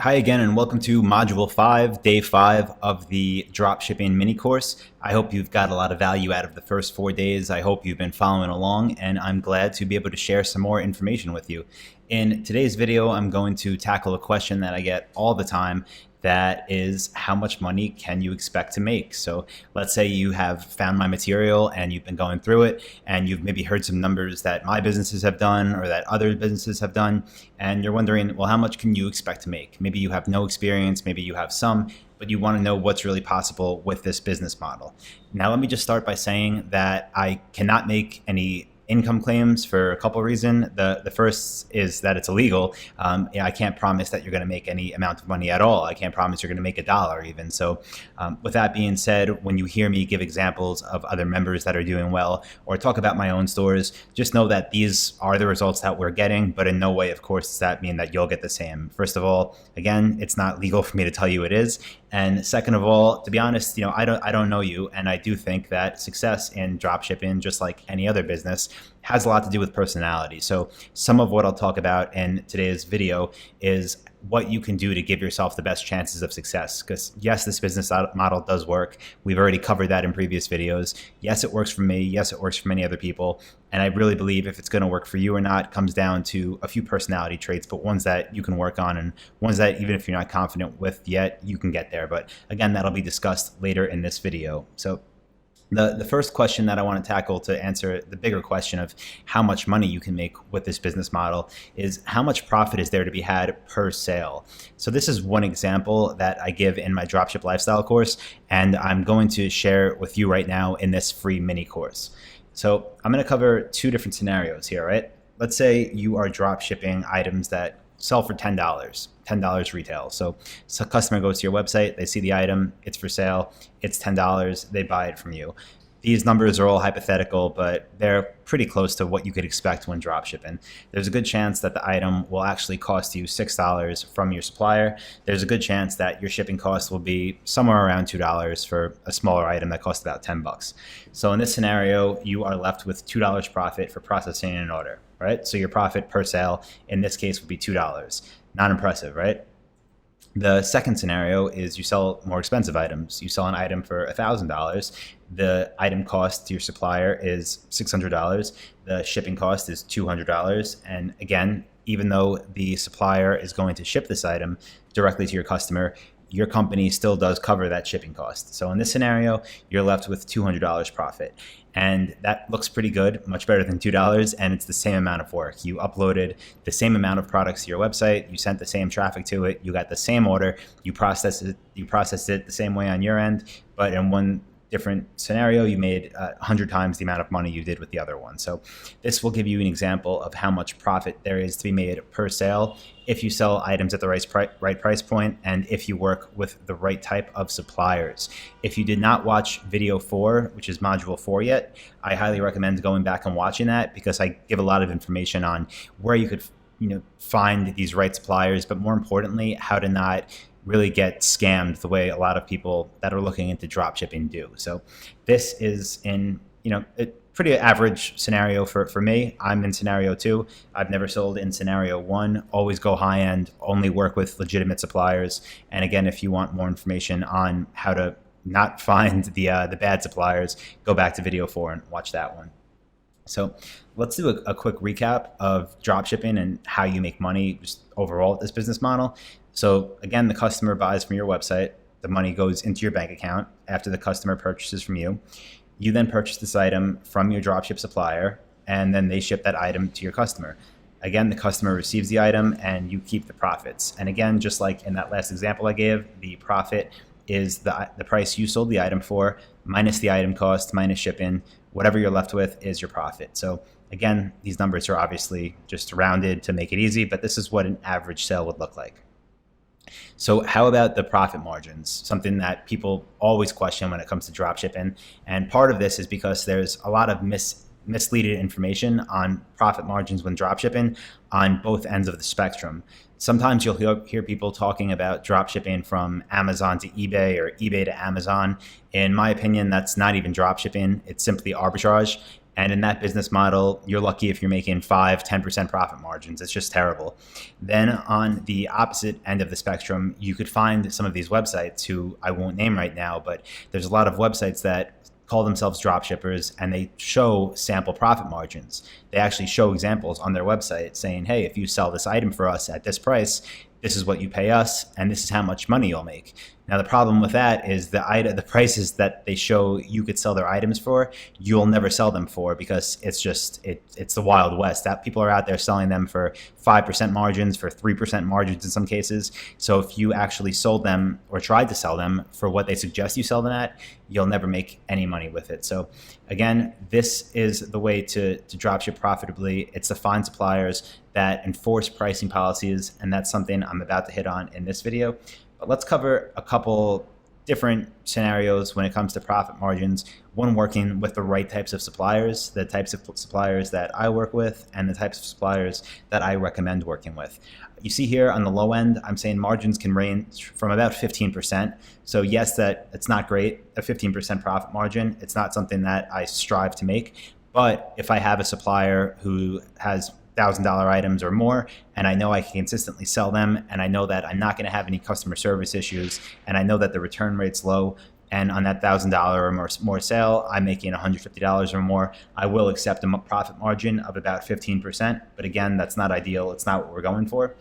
Hi again, and welcome to Module 5, Day 5 of the Dropshipping mini course. I hope you've got a lot of value out of the first 4 days. I hope you've been following along, and I'm glad to be able to share some more information with you. In today's video, I'm going to tackle a question that I get all the time. That is, how much money can you expect to make? So let's say you have found my material and you've been going through it and you've maybe heard some numbers that my businesses have done or that other businesses have done. And you're wondering, well, how much can you expect to make? Maybe you have no experience, maybe you have some, but you want to know what's really possible with this business model. Now, let me just start by saying that I cannot make any income claims for a couple of reasons. The first is that it's illegal. I can't promise that you're going to make any amount of money at all. I can't promise you're going to make $1 even. So with that being said, when you hear me give examples of other members that are doing well or talk about my own stores, just know that these are the results that we're getting, but in no way, of course, does that mean that you'll get the same. First of all, again, it's not legal for me to tell you it is. And second of all, to be honest, I don't know you, and I do think that success in dropshipping, just like any other business, has a lot to do with personality. So some of what I'll talk about in today's video is what you can do to give yourself the best chances of success. Because yes, this business model does work. We've already covered that in previous videos. Yes, it works for me. Yes, it works for many other people. And I really believe if it's going to work for you or not comes down to a few personality traits, but ones that you can work on and ones that even if you're not confident with yet, you can get there. But again, that'll be discussed later in this video. So the first question that I want to tackle to answer the bigger question of how much money you can make with this business model is how much profit is there to be had per sale. So this is one example that I give in my Dropship Lifestyle course, and I'm going to share with you right now in this free mini course. So I'm going to cover two different scenarios here, right? Let's say you are drop shipping items that sell for $10 retail. So a customer goes to your website, they see the item, it's for sale, it's $10, they buy it from you. These numbers are all hypothetical, but they're pretty close to what you could expect when drop shipping. There's a good chance that the item will actually cost you $6 from your supplier. There's a good chance that your shipping cost will be somewhere around $2 for a smaller item that costs about 10 bucks. So in this scenario, you are left with $2 profit for processing an order, right? So your profit per sale in this case would be $2. Not impressive, right? The second scenario is you sell more expensive items. You sell an item for $1,000. The item cost to your supplier is $600. The shipping cost is $200. And again, even though the supplier is going to ship this item directly to your customer, your company still does cover that shipping cost. So in this scenario, you're left with $200 profit. And that looks pretty good, much better than $2, and it's the same amount of work. You uploaded the same amount of products to your website, you sent the same traffic to it, you got the same order, you processed it the same way on your end, but in one different scenario, you made 100 times the amount of money you did with the other one. So this will give you an example of how much profit there is to be made per sale if you sell items at the right price point and if you work with the right type of suppliers. If you did not watch video 4, which is module 4 yet, I highly recommend going back and watching that because I give a lot of information on where you could find these right suppliers, but more importantly, how to not really get scammed the way a lot of people that are looking into dropshipping do. So this is in a pretty average scenario for me. I'm in scenario 2. I've never sold in scenario 1. Always go high end, only work with legitimate suppliers. And again, if you want more information on how to not find the bad suppliers, go back to video 4 and watch that one. So let's do a quick recap of dropshipping and how you make money just overall with this business model. So again, the customer buys from your website, the money goes into your bank account after the customer purchases from you. You then purchase this item from your dropship supplier, and then they ship that item to your customer. Again, the customer receives the item and you keep the profits. And again, just like in that last example I gave, the profit is the price you sold the item for minus the item cost, minus shipping. Whatever you're left with is your profit. So again, these numbers are obviously just rounded to make it easy, but this is what an average sale would look like. So how about the profit margins? Something that people always question when it comes to dropshipping. And part of this is because there's a lot of misleading information on profit margins when dropshipping on both ends of the spectrum. Sometimes you'll hear people talking about dropshipping from Amazon to eBay or eBay to Amazon. In my opinion, that's not even dropshipping. It's simply arbitrage. And in that business model, you're lucky if you're making 5, 10% profit margins. It's just terrible. Then on the opposite end of the spectrum, you could find some of these websites who I won't name right now, but there's a lot of websites that call themselves dropshippers, and they show sample profit margins. They actually show examples on their website saying, hey, if you sell this item for us at this price, this is what you pay us, and this is how much money you'll make. Now, the problem with that is the prices that they show you could sell their items for, you'll never sell them for, because it's the Wild West. That people are out there selling them for 5% margins, for 3% margins in some cases. So if you actually sold them or tried to sell them for what they suggest you sell them at, you'll never make any money with it. So again, this is the way to dropship profitably. It's to find suppliers that enforce pricing policies, and that's something I'm about to hit on in this video. But let's cover a couple different scenarios when it comes to profit margins. One, working with the right types of suppliers, the types of suppliers that I work with, and the types of suppliers that I recommend working with. You see here on the low end, I'm saying margins can range from about 15%. So yes, that it's not great, a 15% profit margin. It's not something that I strive to make. But if I have a supplier who has $1,000 items or more, and I know I can consistently sell them, and I know that I'm not going to have any customer service issues, and I know that the return rate's low, and on that $1,000 or more sale, I'm making $150 or more, I will accept a profit margin of about 15%. But again, that's not ideal. It's not what we're going for.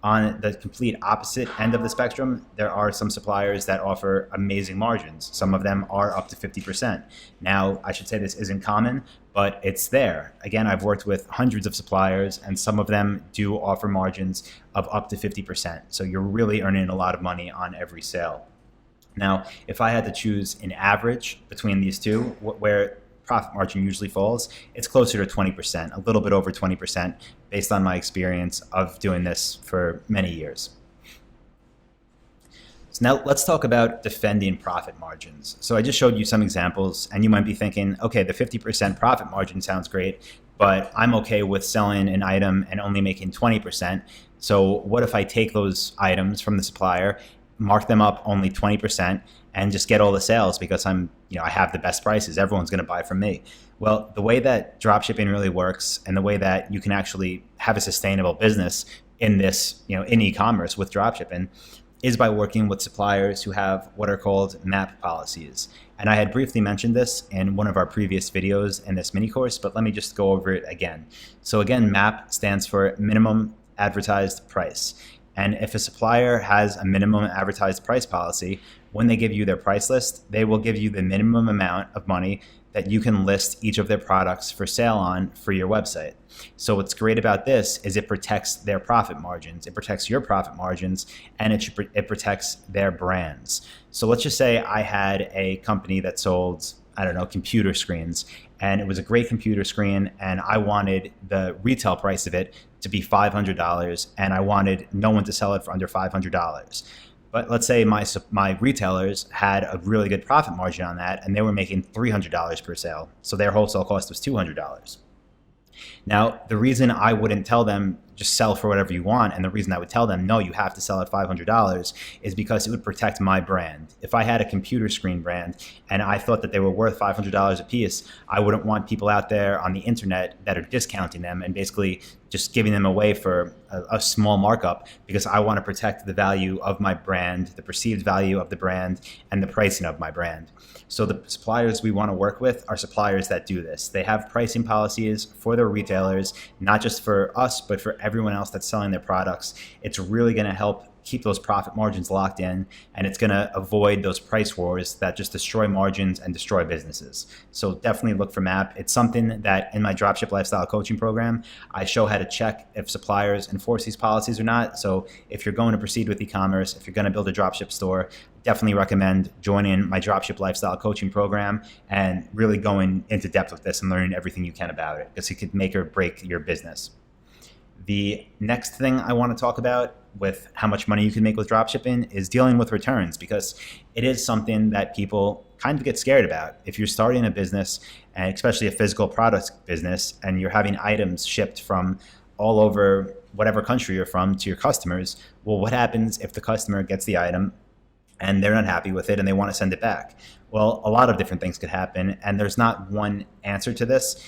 On the complete opposite end of the spectrum, there are some suppliers that offer amazing margins. Some of them are up to 50%. Now, I should say this isn't common, but it's there. Again, I've worked with hundreds of suppliers, and some of them do offer margins of up to 50%. So you're really earning a lot of money on every sale. Now, if I had to choose an average between these two, where profit margin usually falls, it's closer to 20%, a little bit over 20%, based on my experience of doing this for many years. So now let's talk about defending profit margins. So I just showed you some examples, and you might be thinking, okay, the 50% profit margin sounds great, but I'm okay with selling an item and only making 20%. So what if I take those items from the supplier, mark them up only 20%, and just get all the sales because I have the best prices. Everyone's going to buy from me. Well, the way that dropshipping really works, and the way that you can actually have a sustainable business in this, in e-commerce with dropshipping, is by working with suppliers who have what are called MAP policies. And I had briefly mentioned this in one of our previous videos in this mini course, but let me just go over it again. So again, MAP stands for minimum advertised price. And if a supplier has a minimum advertised price policy, when they give you their price list, they will give you the minimum amount of money that you can list each of their products for sale on for your website. So what's great about this is it protects their profit margins, it protects your profit margins, and it protects their brands. So let's just say I had a company that sold, computer screens, and it was a great computer screen, and I wanted the retail price of it to be $500, and I wanted no one to sell it for under $500. But let's say my retailers had a really good profit margin on that, and they were making $300 per sale. So their wholesale cost was $200. Now, the reason I wouldn't tell them just sell for whatever you want, and the reason I would tell them, no, you have to sell at $500, is because it would protect my brand. If I had a computer screen brand and I thought that they were worth $500 a piece, I wouldn't want people out there on the internet that are discounting them and basically just giving them away for a small markup, because I want to protect the value of my brand, the perceived value of the brand, and the pricing of my brand. So the suppliers we want to work with are suppliers that do this. They have pricing policies for their retailers, not just for us, but for everyone else that's selling their products. It's really going to help keep those profit margins locked in, and it's going to avoid those price wars that just destroy margins and destroy businesses. So definitely look for MAP. It's something that in my Dropship Lifestyle Coaching Program, I show how to check if suppliers enforce these policies or not. So if you're going to proceed with e-commerce, if you're going to build a dropship store, definitely recommend joining my Dropship Lifestyle Coaching Program and really going into depth with this and learning everything you can about it, because it could make or break your business. The next thing I want to talk about with how much money you can make with dropshipping is dealing with returns, because it is something that people kind of get scared about. If you're starting a business, and especially a physical product business, and you're having items shipped from all over whatever country you're from to your customers, well, what happens if the customer gets the item and they're not happy with it and they want to send it back. Well, a lot of different things could happen, and there's not one answer to this.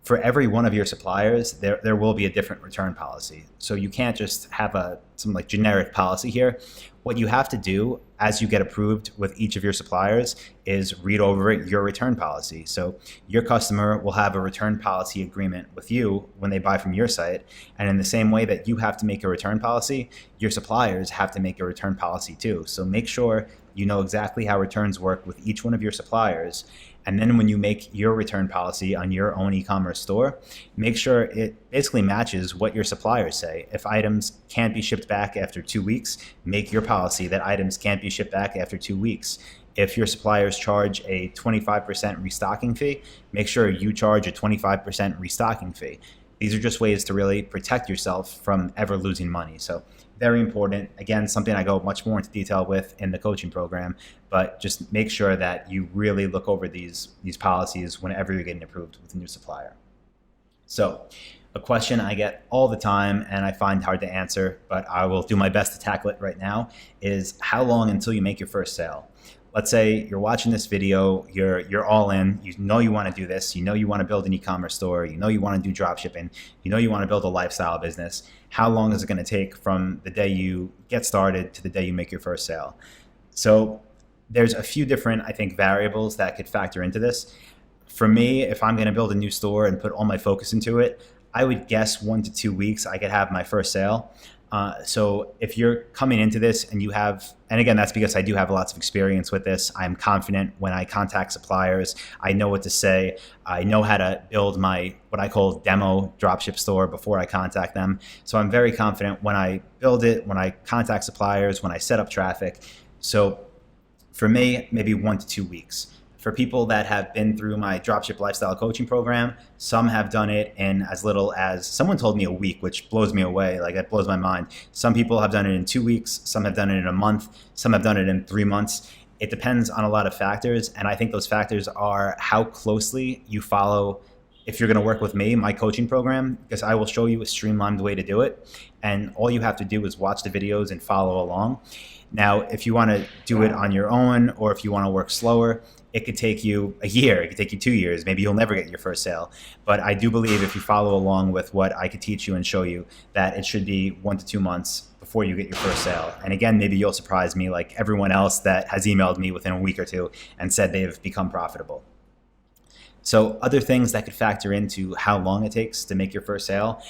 For every one of your suppliers, there will be a different return policy. So you can't just have some like generic policy here. What you have to do as you get approved with each of your suppliers is read over your return policy. So your customer will have a return policy agreement with you when they buy from your site. And in the same way that you have to make a return policy, your suppliers have to make a return policy too. So make sure you know exactly how returns work with each one of your suppliers. And then when you make your return policy on your own e-commerce store, make sure it basically matches what your suppliers say. If items can't be shipped back after 2 weeks, make your policy that items can't be shipped back after 2 weeks. If your suppliers charge a 25% restocking fee, make sure you charge a 25% restocking fee. These are just ways to really protect yourself from ever losing money. So very important. Again, something I go much more into detail with in the coaching program, but just make sure that you really look over these policies whenever you're getting approved with a new supplier. So a question I get all the time and I find hard to answer, but I will do my best to tackle it right now, is how long until you make your first sale? Let's say you're watching this video, you're all in, you know you want to do this, you know you want to build an e-commerce store, you know you want to do drop shipping, you know you want to build a lifestyle business. How long is it going to take from the day you get started to the day you make your first sale? So there's a few different, I think, variables that could factor into this. For me, if I'm going to build a new store and put all my focus into it, I would guess 1 to 2 weeks I could have my first sale. So if you're coming into this and you have, and again, that's because I do have lots of experience with this. I'm confident when I contact suppliers. I know what to say. I know how to build my, what I call demo dropship store before I contact them. So I'm very confident when I build it, when I contact suppliers, when I set up traffic. So for me, maybe 1 to 2 weeks. For people that have been through my dropship lifestyle coaching program, some have done it in as little as, someone told me a week, which blows me away. Like, that blows my mind. Some people have done it in 2 weeks. Some have done it in a month. Some have done it in 3 months. It depends on a lot of factors. And I think those factors are how closely you follow, if you're going to work with me, my coaching program, because I will show you a streamlined way to do it. And all you have to do is watch the videos and follow along. Now, if you want to do it on your own, or if you want to work slower, it could take you a year, it could take you 2 years, maybe you'll never get your first sale. But I do believe if you follow along with what I could teach you and show you, that it should be 1 to 2 months before you get your first sale. And again, maybe you'll surprise me like everyone else that has emailed me within a week or two and said they've become profitable. So other things that could factor into how long it takes to make your first sale,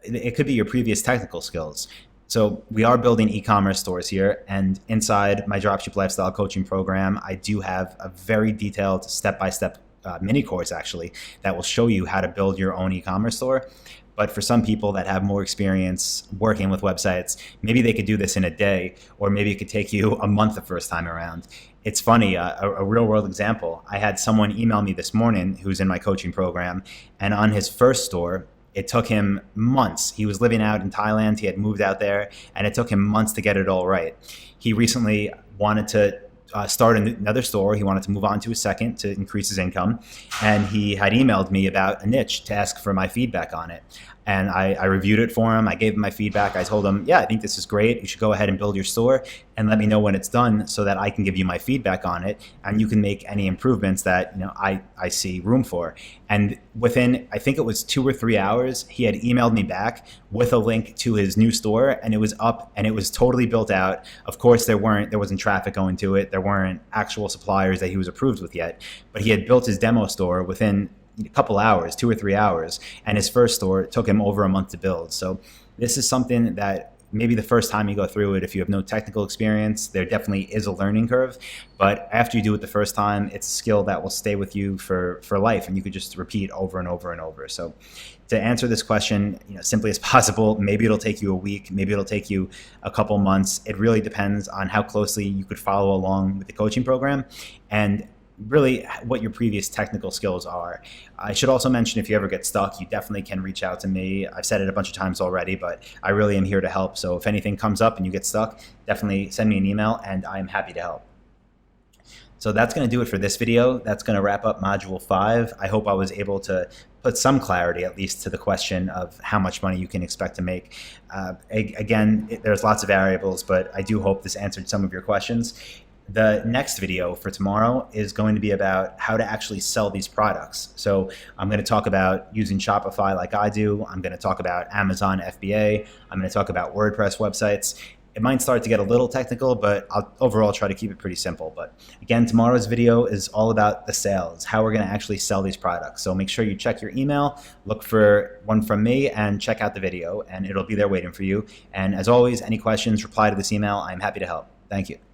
it could be your previous technical skills. So we are building e-commerce stores here, and inside my Dropship Lifestyle Coaching Program, I do have a very detailed step-by-step mini course actually that will show you how to build your own e-commerce store. But for some people that have more experience working with websites, maybe they could do this in a day, or maybe it could take you a month the first time around. It's funny, a real world example. I had someone email me this morning who's in my coaching program, and on his first store, it took him months. He was living out in Thailand. He had moved out there, and it took him months to get it all right. He recently wanted to start another store. He wanted to move on to a second to increase his income. And he had emailed me about a niche to ask for my feedback on it. And I reviewed it for him. I gave him my feedback. I told him, yeah, I think this is great. You should go ahead and build your store and let me know when it's done so that I can give you my feedback on it. And you can make any improvements that I see room for. And within, I think it was 2 or 3 hours, he had emailed me back with a link to his new store, and it was up and it was totally built out. Of course, there wasn't traffic going to it. There weren't actual suppliers that he was approved with yet, but he had built his demo store within a couple hours, 2 or 3 hours, and his first store took him over a month to build. So this is something that maybe the first time you go through it, if you have no technical experience, there definitely is a learning curve. But after you do it the first time, it's a skill that will stay with you for life, and you could just repeat over and over and over. So to answer this question, simply as possible, maybe it'll take you a week, maybe it'll take you a couple months. It really depends on how closely you could follow along with the coaching program and really what your previous technical skills are. I should also mention, if you ever get stuck, you definitely can reach out to me. I've said it a bunch of times already, but I really am here to help. So if anything comes up and you get stuck, definitely send me an email and I'm happy to help. So that's going to do it for this video. That's going to wrap up Module 5. I hope I was able to put some clarity, at least, to the question of how much money you can expect to make. Again, there's lots of variables, but I do hope this answered some of your questions. The next video for tomorrow is going to be about how to actually sell these products. So I'm going to talk about using Shopify like I do. I'm going to talk about Amazon FBA. I'm going to talk about WordPress websites. It might start to get a little technical, but I'll overall try to keep it pretty simple. But again, tomorrow's video is all about the sales, how we're going to actually sell these products. So make sure you check your email, look for one from me, and check out the video, and it'll be there waiting for you. And as always, any questions, reply to this email. I'm happy to help. Thank you.